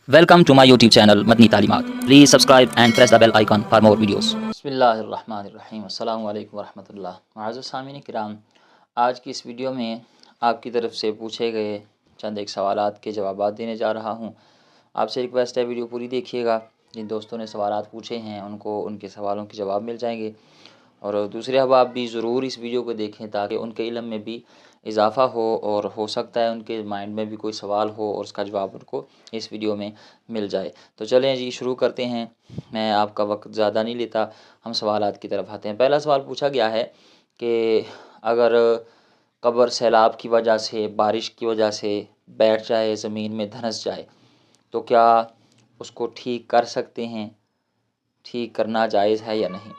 Welcome to my YouTube channel Madni Talimat. Please subscribe and press the bell icon for more videos. بسم اللہ الرحمن الرحیم السلام علیکم ورحمۃ اللہ۔ معزز سامعین کرام، آج کی اس ویڈیو میں آپ کی طرف سے پوچھے گئے چند ایک سوالات کے جوابات دینے جا رہا ہوں۔ آپ سے ریکویسٹ ہے ویڈیو پوری دیکھیے گا، جن دوستوں نے سوالات پوچھے ہیں ان کو ان کے سوالوں کے جواب مل جائیں گے، اور دوسرے احباب بھی ضرور اس ویڈیو کو دیکھیں تاکہ ان کے علم میں بھی اضافہ ہو، اور ہو سکتا ہے ان کے مائنڈ میں بھی کوئی سوال ہو اور اس کا جواب ان کو اس ویڈیو میں مل جائے۔ تو چلیں جی شروع کرتے ہیں، میں آپ کا وقت زیادہ نہیں لیتا، ہم سوالات کی طرف آتے ہیں۔ پہلا سوال پوچھا گیا ہے کہ اگر قبر سیلاب کی وجہ سے، بارش کی وجہ سے بیٹھ جائے، زمین میں دھنس جائے، تو کیا اس کو ٹھیک کر سکتے ہیں؟ ٹھیک کرنا جائز ہے یا نہیں؟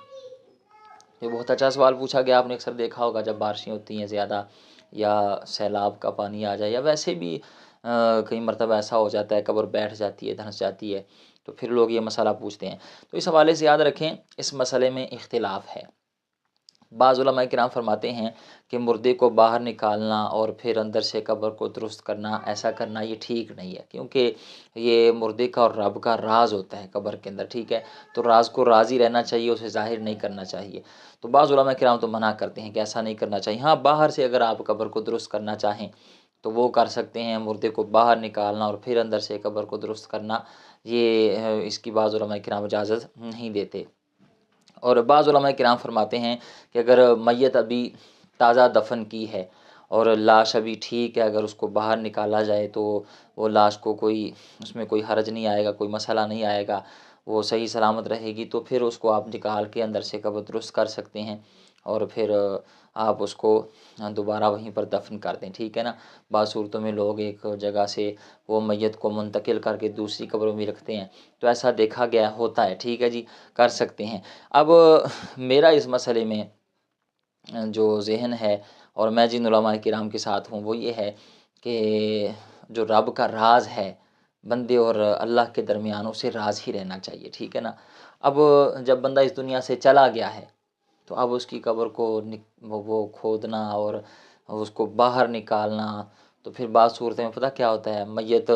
یہ بہت اچھا سوال پوچھا گیا۔ آپ نے اکثر دیکھا ہوگا جب بارشیں ہوتی ہیں زیادہ، یا سیلاب کا پانی آ جائے، یا ویسے بھی کئی مرتبہ ایسا ہو جاتا ہے قبر بیٹھ جاتی ہے، دھنس جاتی ہے، تو پھر لوگ یہ مسئلہ پوچھتے ہیں۔ تو اس حوالے سے یاد رکھیں اس مسئلے میں اختلاف ہے۔ بعض علماء کرام فرماتے ہیں کہ مردے کو باہر نکالنا اور پھر اندر سے قبر کو درست کرنا، ایسا کرنا یہ ٹھیک نہیں ہے، کیونکہ یہ مردے کا اور رب کا راز ہوتا ہے قبر کے اندر، ٹھیک ہے؟ تو راز کو راز ہی رہنا چاہیے، اسے ظاہر نہیں کرنا چاہیے۔ تو بعض علماء کرام تو منع کرتے ہیں کہ ایسا نہیں کرنا چاہیے۔ ہاں، باہر سے اگر آپ قبر کو درست کرنا چاہیں تو وہ کر سکتے ہیں، مردے کو باہر نکالنا اور پھر اندر سے قبر کو درست کرنا، یہ اس کی بعض علماء کرام اجازت نہیں دیتے۔ اور بعض علماء کرام فرماتے ہیں کہ اگر میت ابھی تازہ دفن کی ہے اور لاش ابھی ٹھیک ہے، اگر اس کو باہر نکالا جائے تو وہ لاش کو اس میں کوئی حرج نہیں آئے گا، کوئی مسئلہ نہیں آئے گا، وہ صحیح سلامت رہے گی، تو پھر اس کو آپ نکال کے اندر سے قبر درست کر سکتے ہیں، اور پھر آپ اس کو دوبارہ وہیں پر دفن کر دیں، ٹھیک ہے نا؟ بعض صورتوں میں لوگ ایک جگہ سے وہ میت کو منتقل کر کے دوسری قبروں میں رکھتے ہیں، تو ایسا دیکھا گیا ہوتا ہے، ٹھیک ہے جی، کر سکتے ہیں۔ اب میرا اس مسئلے میں جو ذہن ہے اور میں جن علماء کرام کے ساتھ ہوں وہ یہ ہے کہ جو رب کا راز ہے بندے اور اللہ کے درمیان، اسے راز ہی رہنا چاہیے، ٹھیک ہے نا؟ اب جب بندہ اس دنیا سے چلا گیا ہے تو اب اس کی قبر کو وہ کھودنا اور اس کو باہر نکالنا، تو پھر بعض صورتیں میں پتہ کیا ہوتا ہے، میت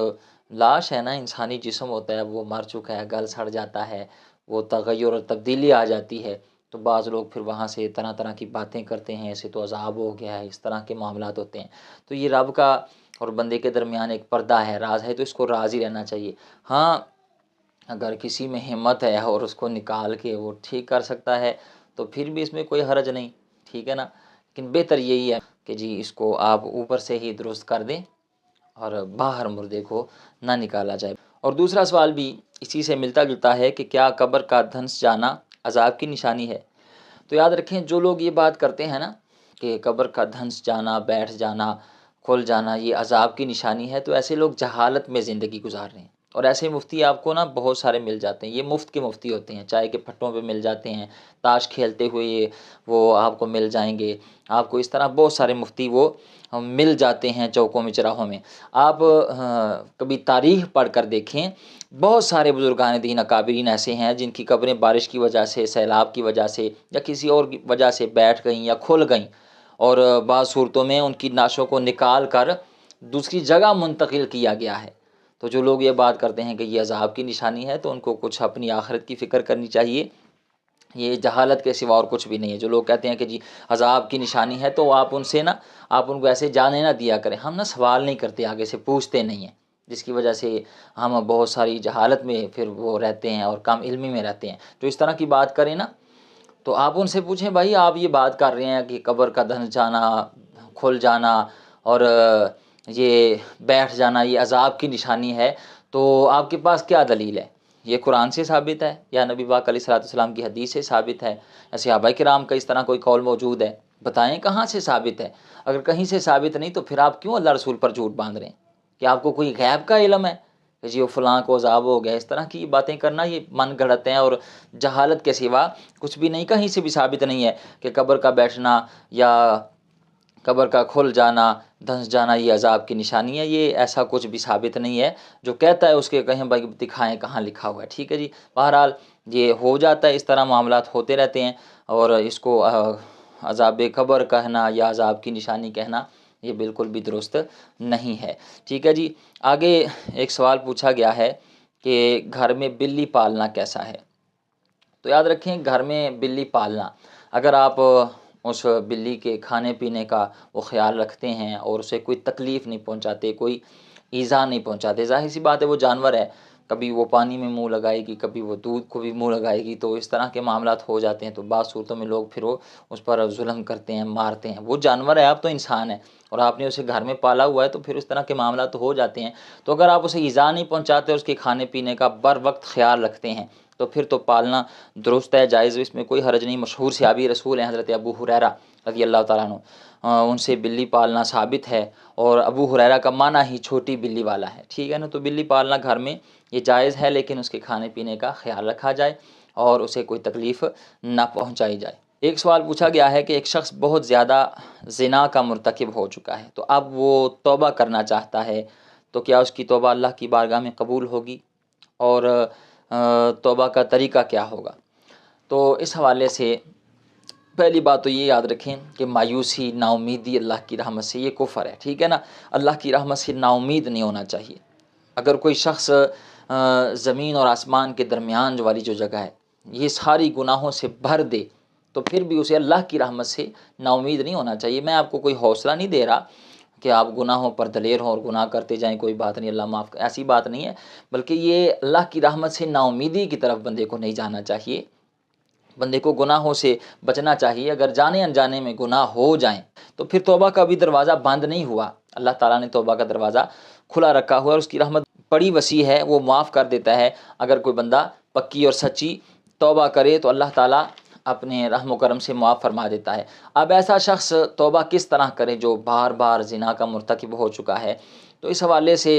لاش ہے نا، انسانی جسم ہوتا ہے، وہ مر چکا ہے، گل سڑ جاتا ہے، وہ تغیر اور تبدیلی آ جاتی ہے، تو بعض لوگ پھر وہاں سے طرح طرح کی باتیں کرتے ہیں، ایسے تو عذاب ہو گیا ہے، اس طرح کے معاملات ہوتے ہیں۔ تو یہ رب کا اور بندے کے درمیان ایک پردہ ہے، راز ہے، تو اس کو راز ہی رہنا چاہیے۔ ہاں، اگر کسی میں ہمت ہے اور اس کو نکال کے وہ ٹھیک کر سکتا ہے تو پھر بھی اس میں کوئی حرج نہیں، ٹھیک ہے نا؟ لیکن بہتر یہی ہے کہ جی اس کو آپ اوپر سے ہی درست کر دیں اور باہر مردے کو نہ نکالا جائے۔ اور دوسرا سوال بھی اسی سے ملتا جلتا ہے کہ کیا قبر کا دھنس جانا عذاب کی نشانی ہے؟ تو یاد رکھیں جو لوگ یہ بات کرتے ہیں نا کہ قبر کا دھنس جانا، بیٹھ جانا، کھل جانا یہ عذاب کی نشانی ہے، تو ایسے لوگ جہالت میں زندگی گزار رہے ہیں۔ اور ایسے مفتی آپ کو نا بہت سارے مل جاتے ہیں، یہ مفت کے مفتی ہوتے ہیں، چائے کے پھٹوں پہ مل جاتے ہیں، تاش کھیلتے ہوئے وہ آپ کو مل جائیں گے، آپ کو اس طرح بہت سارے مفتی وہ مل جاتے ہیں چوکوں میں، چراہوں میں۔ آپ کبھی تاریخ پڑھ کر دیکھیں، بہت سارے بزرگان دین اکابرین ایسے ہیں جن کی قبریں بارش کی وجہ سے، سیلاب کی وجہ سے یا کسی اور وجہ سے بیٹھ گئیں یا کھل گئیں، اور بعض صورتوں میں ان کی نعشوں کو نکال کر دوسری جگہ منتقل کیا گیا ہے۔ تو جو لوگ یہ بات کرتے ہیں کہ یہ عذاب کی نشانی ہے تو ان کو کچھ اپنی آخرت کی فکر کرنی چاہیے، یہ جہالت کے سوا اور کچھ بھی نہیں ہے۔ جو لوگ کہتے ہیں کہ جی عذاب کی نشانی ہے، تو آپ ان سے نا، آپ ان کو ایسے جانے نہ دیا کریں۔ ہم نا سوال نہیں کرتے، آگے سے پوچھتے نہیں ہیں، جس کی وجہ سے ہم بہت ساری جہالت میں پھر وہ رہتے ہیں اور کم علمی میں رہتے ہیں۔ تو اس طرح کی بات کریں نا تو آپ ان سے پوچھیں، بھائی آپ یہ بات کر رہے ہیں کہ قبر کا دھنس جانا، کھل جانا اور یہ بیٹھ جانا یہ عذاب کی نشانی ہے، تو آپ کے پاس کیا دلیل ہے؟ یہ قرآن سے ثابت ہے یا نبی پاک علیہ الصلوۃ والسلام کی حدیث سے ثابت ہے یا صحابہ کرام کا اس طرح کوئی قول موجود ہے؟ بتائیں کہاں سے ثابت ہے۔ اگر کہیں سے ثابت نہیں تو پھر آپ کیوں اللہ رسول پر جھوٹ باندھ رہے ہیں؟ کہ آپ کو کوئی غیب کا علم ہے کہ جی وہ فلاں کو عذاب ہو گیا؟ اس طرح کی باتیں کرنا یہ من گھڑت ہیں اور جہالت کے سوا کچھ بھی نہیں۔ کہیں سے بھی ثابت نہیں ہے کہ قبر کا بیٹھنا یا قبر کا کھل جانا، دھنس جانا یہ عذاب کی نشانی ہے، یہ ایسا کچھ بھی ثابت نہیں ہے۔ جو کہتا ہے اس کے کہیں بھائی دکھائیں کہاں لکھا ہوا ہے، ٹھیک ہے جی؟ بہرحال یہ ہو جاتا ہے، اس طرح معاملات ہوتے رہتے ہیں، اور اس کو عذاب قبر کہنا یا عذاب کی نشانی کہنا یہ بالکل بھی درست نہیں ہے، ٹھیک ہے جی؟ آگے ایک سوال پوچھا گیا ہے کہ گھر میں بلی پالنا کیسا ہے۔ تو یاد رکھیں، گھر میں بلی پالنا، اگر آپ اس بلی کے کھانے پینے کا وہ خیال رکھتے ہیں اور اسے کوئی تکلیف نہیں پہنچاتے، کوئی ایذا نہیں پہنچاتے، ظاہر سی بات ہے وہ جانور ہے، کبھی وہ پانی میں منہ لگائے گی، کبھی وہ دودھ کو بھی منہ لگائے گی، تو اس طرح کے معاملات ہو جاتے ہیں، تو بعض صورتوں میں لوگ پھر وہ اس پر ظلم کرتے ہیں، مارتے ہیں۔ وہ جانور ہے، آپ تو انسان ہیں اور آپ نے اسے گھر میں پالا ہوا ہے، تو پھر اس طرح کے معاملات تو ہو جاتے ہیں۔ تو اگر آپ اسے ایذا نہیں پہنچاتے، اس کے کھانے پینے کا بر وقت خیال رکھتے ہیں، تو پھر تو پالنا درست ہے، جائز، اس میں کوئی حرج نہیں۔ مشہور صحابی رسول ہیں حضرت ابو ہریرہ رضی اللہ تعالیٰ عنہ، ان سے بلی پالنا ثابت ہے، اور ابو ہریرہ کا معنی ہی چھوٹی بلی والا ہے، ٹھیک ہے نا۔ تو بلی پالنا گھر میں یہ جائز ہے، لیکن اس کے کھانے پینے کا خیال رکھا جائے اور اسے کوئی تکلیف نہ پہنچائی جائے۔ ایک سوال پوچھا گیا ہے کہ ایک شخص بہت زیادہ زنا کا مرتکب ہو چکا ہے، تو اب وہ توبہ کرنا چاہتا ہے، تو کیا اس کی توبہ اللہ کی بارگاہ میں قبول ہوگی، اور توبہ کا طریقہ کیا ہوگا؟ تو اس حوالے سے پہلی بات تو یہ یاد رکھیں کہ مایوسی، نا امیدی اللہ کی رحمت سے یہ کفر ہے، ٹھیک ہے نا۔ اللہ کی رحمت سے نا امید نہیں ہونا چاہیے۔ اگر کوئی شخص زمین اور آسمان کے درمیان جو والی جو جگہ ہے یہ ساری گناہوں سے بھر دے، تو پھر بھی اسے اللہ کی رحمت سے نا امید نہیں ہونا چاہیے۔ میں آپ کو کوئی حوصلہ نہیں دے رہا کہ آپ گناہوں پر دلیر ہوں اور گناہ کرتے جائیں، کوئی بات نہیں، اللہ معاف، ایسی بات نہیں ہے، بلکہ یہ اللہ کی رحمت سے نا امیدی کی طرف بندے کو نہیں جانا چاہیے۔ بندے کو گناہوں سے بچنا چاہیے۔ اگر جانے انجانے میں گناہ ہو جائیں تو پھر توبہ کا بھی دروازہ بند نہیں ہوا، اللہ تعالیٰ نے توبہ کا دروازہ کھلا رکھا ہوا ہے، اور اس کی رحمت بڑی وسیع ہے، وہ معاف کر دیتا ہے۔ اگر کوئی بندہ پکی اور سچی توبہ کرے تو اللہ تعالیٰ اپنے رحم و کرم سے معاف فرما دیتا ہے۔ اب ایسا شخص توبہ کس طرح کرے جو بار بار زنا کا مرتکب ہو چکا ہے؟ تو اس حوالے سے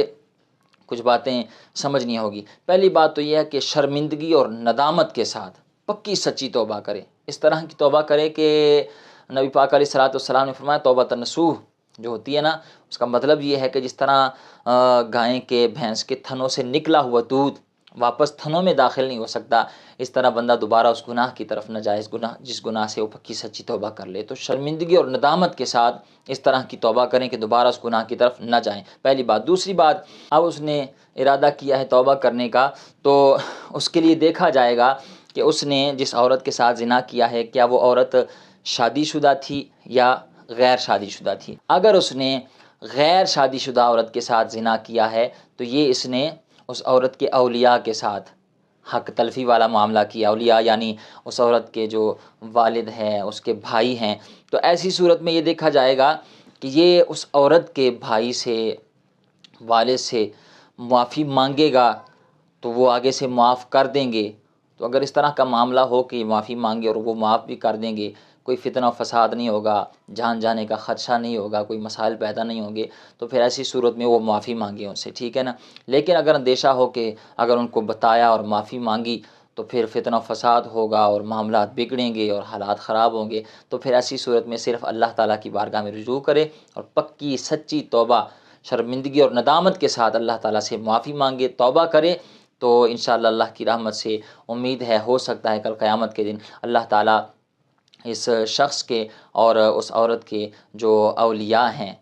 کچھ باتیں سمجھنی ہوگی۔ پہلی بات تو یہ ہے کہ شرمندگی اور ندامت کے ساتھ پکی سچی توبہ کرے، اس طرح کی توبہ کرے کہ نبی پاک علیہ الصلوۃ والسلام نے فرمایا توبۃ نصوح جو ہوتی ہے نا، اس کا مطلب یہ ہے کہ جس طرح گائے کے، بھینس کے تھنوں سے نکلا ہوا دودھ واپس تھنوں میں داخل نہیں ہو سکتا، اس طرح بندہ دوبارہ اس گناہ کی طرف ناجائز گناہ، جس گناہ سے وہ پکی سچی توبہ کر لے، تو شرمندگی اور ندامت کے ساتھ اس طرح کی توبہ کریں کہ دوبارہ اس گناہ کی طرف نہ جائیں، پہلی بات۔ دوسری بات، اب اس نے ارادہ کیا ہے توبہ کرنے کا، تو اس کے لیے دیکھا جائے گا کہ اس نے جس عورت کے ساتھ زنا کیا ہے کیا وہ عورت شادی شدہ تھی یا غیر شادی شدہ تھی۔ اگر اس نے غیر شادی شدہ عورت کے ساتھ زنا کیا ہے تو یہ اس نے اس عورت کے اولیاء کے ساتھ حق تلفی والا معاملہ کیا۔ اولیاء یعنی اس عورت کے جو والد ہیں، اس کے بھائی ہیں، تو ایسی صورت میں یہ دیکھا جائے گا کہ یہ اس عورت کے بھائی سے، والد سے معافی مانگے گا تو وہ آگے سے معاف کر دیں گے۔ تو اگر اس طرح کا معاملہ ہو کہ معافی مانگے اور وہ معاف بھی کر دیں گے، کوئی فتنہ و فساد نہیں ہوگا، جان جانے کا خدشہ نہیں ہوگا، کوئی مسائل پیدا نہیں ہوں گے، تو پھر ایسی صورت میں وہ معافی مانگے ان سے، ٹھیک ہے نا۔ لیکن اگر اندیشہ ہو کہ اگر ان کو بتایا اور معافی مانگی تو پھر فتنہ و فساد ہوگا اور معاملات بگڑیں گے اور حالات خراب ہوں گے، تو پھر ایسی صورت میں صرف اللہ تعالیٰ کی بارگاہ میں رجوع کرے اور پکی سچی توبہ، شرمندگی اور ندامت کے ساتھ اللہ تعالیٰ سے معافی مانگے، توبہ کرے، تو انشاءاللہ اللہ کی رحمت سے امید ہے، ہو سکتا ہے کل قیامت کے دن اللہ تعالیٰ اس شخص کے اور اس عورت کے جو اولیاء ہیں،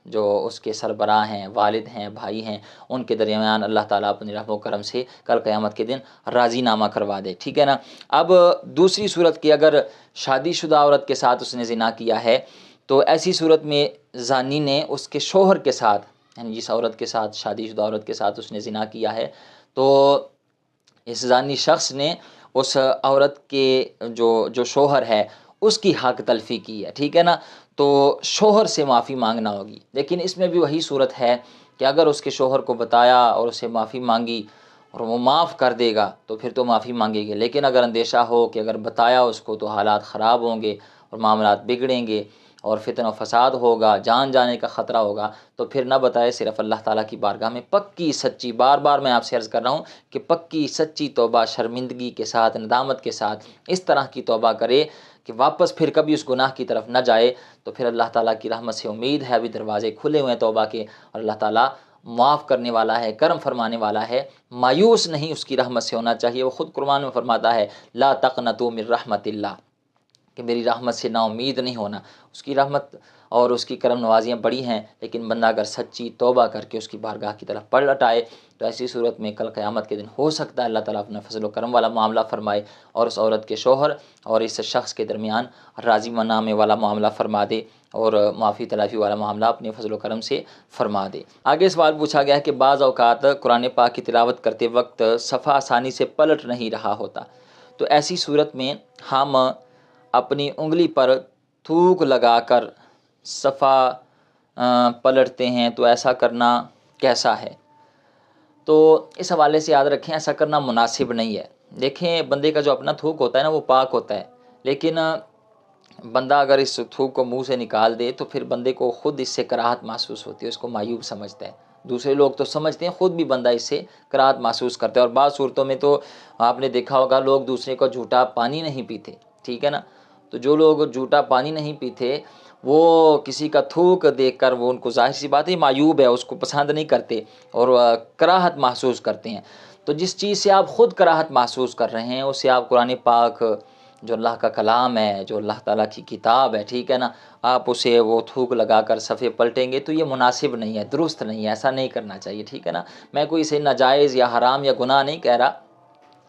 جو اس کے سربراہ ہیں، والد ہیں، بھائی ہیں، ان کے درمیان اللہ تعالیٰ اپنے رحم و کرم سے کل قیامت کے دن راضی نامہ کروا دے، ٹھیک ہے نا۔ اب دوسری صورت کہ اگر شادی شدہ عورت کے ساتھ اس نے زنا کیا ہے تو ایسی صورت میں زانی نے اس کے شوہر کے ساتھ، یعنی جس عورت کے ساتھ، شادی شدہ عورت کے ساتھ اس نے زنا کیا ہے، تو اس زانی شخص نے اس عورت کے جو شوہر ہے اس کی حق تلفی کی ہے، ٹھیک ہے نا، تو شوہر سے معافی مانگنا ہوگی۔ لیکن اس میں بھی وہی صورت ہے کہ اگر اس کے شوہر کو بتایا اور اسے معافی مانگی اور وہ معاف کر دے گا تو پھر تو معافی مانگے گی، لیکن اگر اندیشہ ہو کہ اگر بتایا اس کو تو حالات خراب ہوں گے اور معاملات بگڑیں گے اور فتنہ و فساد ہوگا، جان جانے کا خطرہ ہوگا، تو پھر نہ بتائے، صرف اللہ تعالیٰ کی بارگاہ میں پکی سچی، بار بار میں آپ سے عرض کر رہا ہوں کہ پکی سچی توبہ شرمندگی کے ساتھ، ندامت کے ساتھ اس طرح کی توبہ کرے کہ واپس پھر کبھی اس گناہ کی طرف نہ جائے، تو پھر اللہ تعالیٰ کی رحمت سے امید ہے، ابھی دروازے کھلے ہوئے ہیں توبہ کے، اور اللہ تعالیٰ معاف کرنے والا ہے، کرم فرمانے والا ہے، مایوس نہیں اس کی رحمت سے ہونا چاہیے۔ وہ خود قرآن میں فرماتا ہے لا تقنطوا من رحمت اللہ، کہ میری رحمت سے نا امید نہیں ہونا، اس کی رحمت اور اس کی کرم نوازیاں بڑی ہیں، لیکن بندہ اگر سچی توبہ کر کے اس کی بارگاہ کی طرف پلٹ آئے تو ایسی صورت میں کل قیامت کے دن ہو سکتا ہے اللہ تعالیٰ اپنا فضل و کرم والا معاملہ فرمائے اور اس عورت کے شوہر اور اس شخص کے درمیان راضی منامے والا معاملہ فرما دے اور معافی تلافی والا معاملہ اپنے فضل و کرم سے فرما دے۔ آگے سوال پوچھا گیا ہے کہ بعض اوقات قرآن پاک کی تلاوت کرتے وقت صفحہ آسانی سے پلٹ نہیں رہا ہوتا، تو ایسی صورت میں ہم اپنی انگلی پر تھوک لگا کر صفحہ پلٹتے ہیں، تو ایسا کرنا کیسا ہے؟ تو اس حوالے سے یاد رکھیں ایسا کرنا مناسب نہیں ہے۔ دیکھیں بندے کا جو اپنا تھوک ہوتا ہے نا وہ پاک ہوتا ہے، لیکن بندہ اگر اس تھوک کو منہ سے نکال دے تو پھر بندے کو خود اس سے کراہت محسوس ہوتی ہے، اس کو معیوب سمجھتا ہے۔ دوسرے لوگ تو سمجھتے ہیں، خود بھی بندہ اس سے کراہت محسوس کرتا ہے، اور بعض صورتوں میں تو آپ نے دیکھا ہوگا لوگ دوسرے کو جھوٹا پانی نہیں پیتے، ٹھیک ہے نا؟ تو جو لوگ جھوٹا پانی نہیں پیتے وہ کسی کا تھوک دیکھ کر وہ ان کو ظاہر سی بات ہے معیوب ہے، اس کو پسند نہیں کرتے اور کراہت محسوس کرتے ہیں۔ تو جس چیز سے آپ خود کراہت محسوس کر رہے ہیں اسے آپ قرآن پاک جو اللہ کا کلام ہے، جو اللہ تعالیٰ کی کتاب ہے، ٹھیک ہے نا، آپ اسے وہ تھوک لگا کر صفحے پلٹیں گے تو یہ مناسب نہیں ہے، درست نہیں ہے، ایسا نہیں کرنا چاہیے، ٹھیک ہے نا۔ میں کوئی اسے ناجائز یا حرام یا گناہ نہیں کہہ رہا،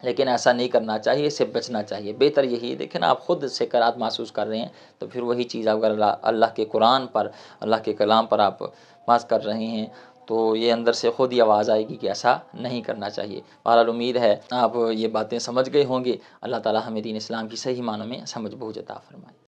لیکن ایسا نہیں کرنا چاہیے، اس سے بچنا چاہیے۔ بہتر یہی ہے، دیکھیں نا آپ خود سے کراہت محسوس کر رہے ہیں تو پھر وہی چیز اگر اللہ کے قرآن پر، اللہ کے کلام پر آپ بات کر رہے ہیں تو یہ اندر سے خود ہی آواز آئے گی کہ ایسا نہیں کرنا چاہیے۔ بہرحال امید ہے آپ یہ باتیں سمجھ گئے ہوں گے۔ اللہ تعالیٰ ہمیں دین اسلام کی صحیح معنوں میں سمجھ بوجھ عطا فرمائے۔